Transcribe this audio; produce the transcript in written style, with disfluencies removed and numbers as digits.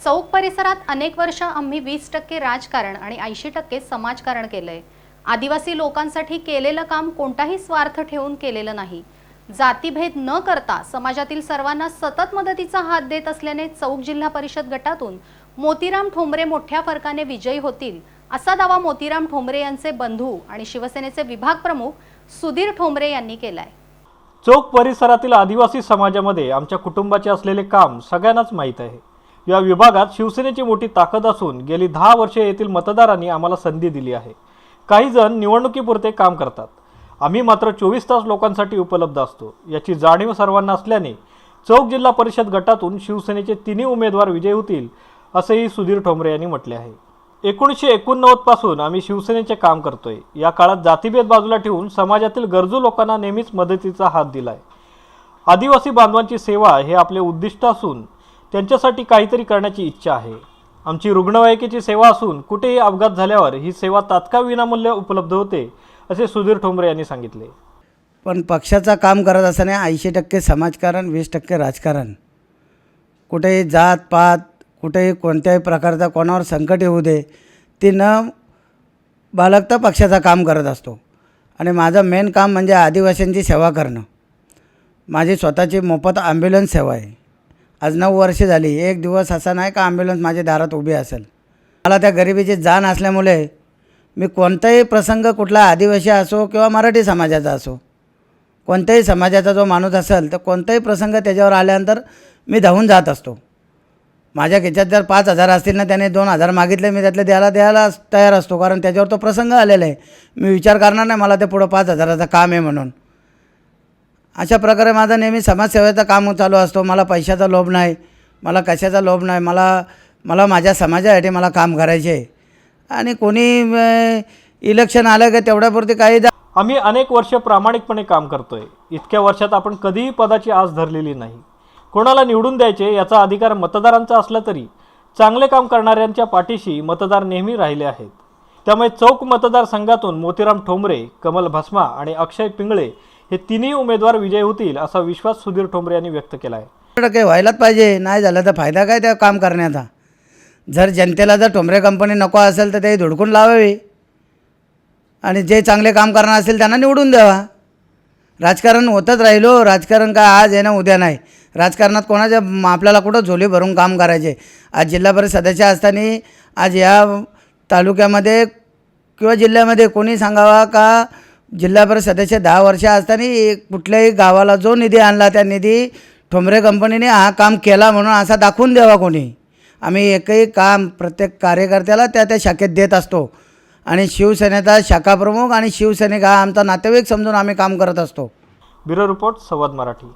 चौक परिसरात अनेक वर्ष आम्ही 20% राजकारण आणि 80% समाजकारण केलंय। आदिवासी लोकांसाठी केलेलं काम कोणताही स्वार्थ ठेवून केलेलं नाही। जातीभेद न करता समाजातील सर्वांना सतत मदतीचा हात देत असल्याने चौक जिल्हा परिषद गटातून मोतीराम ठोंबरे मोठ्या फरकाने विजयी होतील असा दावा मोतीराम ठोंबरे यांचे बंधू आणि शिवसेनेचे विभाग प्रमुख सुधीर ठोंबरे यांनी केलाय। चौक परिसरातील आदिवासी समाजामध्ये आमच्या कुटुंबाचे असलेले काम सगळ्यांनाच माहीत आहे। या विभागात शिवसेनेची मोठी ताकद असून गेली 10 वर्षे येथील मतदारांनी आम्हाला संधी दिली आहे। काही जण निवडणुकीपुरते काम करतात, आम्ही मात्र 24 तास लोकांसाठी उपलब्ध असतो। याची जाणीव सर्वांना असल्याने चौक जिल्हा परिषद गटातून शिवसेनेचे तिन्ही उमेदवार विजयी होतील असेही सुधीर ठोंबरे यांनी म्हटले आहे। 1989 पासून आम्ही शिवसेनेचे काम करतोय। या काळात जातीभेद बाजूला ठेवून समाजातील गरजू लोकांना नेहमीच मदतीचा हात दिलाय। आदिवासी बांधवांची सेवा हे आपले उद्दिष्ट असून त्यांच्यासाठी काहीतरी करण्याची इच्छा आहे। आमची रुग्णवाहिकेची सेवा असून कुठेही अपघात झाल्यावर ही सेवा तात्काळ विनामूल्य उपलब्ध होते असे सुधीर ठोंबरे यांनी सांगितले। पण पक्षाचा काम करत असताना 80% समाजकारण 20% राजकारण, कुठेही जात पात कुठेही कोणत्याही प्रकारचा कोणावर संकट येऊ दे ते न बाळगता पक्षाचा काम करत असतो। आणि माझं मेन काम म्हणजे आदिवासींची सेवा करणं। माझी स्वतःची मोफत ॲम्ब्युलन्स सेवा आहे। आज 9 वर्षे झाली, एक दिवस असा नाही का ॲम्ब्युलन्स माझ्या दारात उभी असेल। मला त्या गरिबीची जाण असल्यामुळे मी कोणताही प्रसंग, कुठला आदिवासी असो किंवा मराठी समाजाचा असो, कोणत्याही समाजाचा जो माणूस असेल तर कोणताही प्रसंग त्याच्यावर आल्यानंतर मी धावून जात असतो। माझ्या खिशात जर 5,000 असतील ना, त्याने 2,000 मागितले, मी त्यातले द्यायला तयार असतो, कारण त्याच्यावर तो प्रसंग आलेला आहे। मी विचार करणार नाही मला ते पुढं 5,000चं काम आहे म्हणून। अशा प्रकारे माझं नेहमी समाजसेवेचं काम चालू असतो। मला पैशाचा लोभ नाही, मला कशाचा लोभ नाही, मला माझ्या समाजासाठी मला काम करायचे आहे। आणि कोणी इलेक्शन आलं की तेवढ्यापुरती काही आम्ही अनेक वर्ष प्रामाणिकपणे काम करतोय। इतक्या वर्षात आपण कधीही पदाची आस धरलेली नाही। कोणाला निवडून द्यायचे याचा अधिकार मतदारांचा असला तरी चांगले काम करणाऱ्यांच्या पाठीशी मतदार नेहमी राहिले आहेत। त्यामुळे चौक मतदारसंघातून मोतीराम ठोंबरे, कमल भस्मा आणि अक्षय पिंगळे हे तिन्ही उमेदवार विजयी होतील असा विश्वास सुधीर ठोंबरे यांनी व्यक्त केला आहे। काही व्हायलाच पाहिजे, नाही झालं तर फायदा काय त्या काम करण्याचा। जर जनतेला जर ठोंबरे कंपनी नको असेल तर ते धुडकून लावावी आणि जे चांगले काम करणार असेल त्यांना निवडून द्यावा। राजकारण होतच राहिलो, राजकारण काय आज आहे ना उद्या नाही। राजकारणात कोणाच्या आपल्याला कुठं झोली भरून काम करायचे। आज जिल्हा परिषद सदस्य असताना आज या तालुक्यामध्ये किंवा जिल्ह्यामध्ये कोणी सांगावा का जिल्हा परिषद सदस्य 10 वर्ष असताना कुठल्याही गावाला जो निधी आणला त्या निधी ठोंबरे कंपनीने हा काम केला म्हणून असा दाखवून द्यावा कोणी। आम्ही एकही काम प्रत्येक कार्यकर्त्याला त्या शाखेत देत असतो आणि शिवसेनेचा शाखा प्रमुख आणि शिवसैनिक हा आमचा नातेवाईक समजून आम्ही काम करत असतो। ब्युरो रिपोर्ट संवाद मराठी।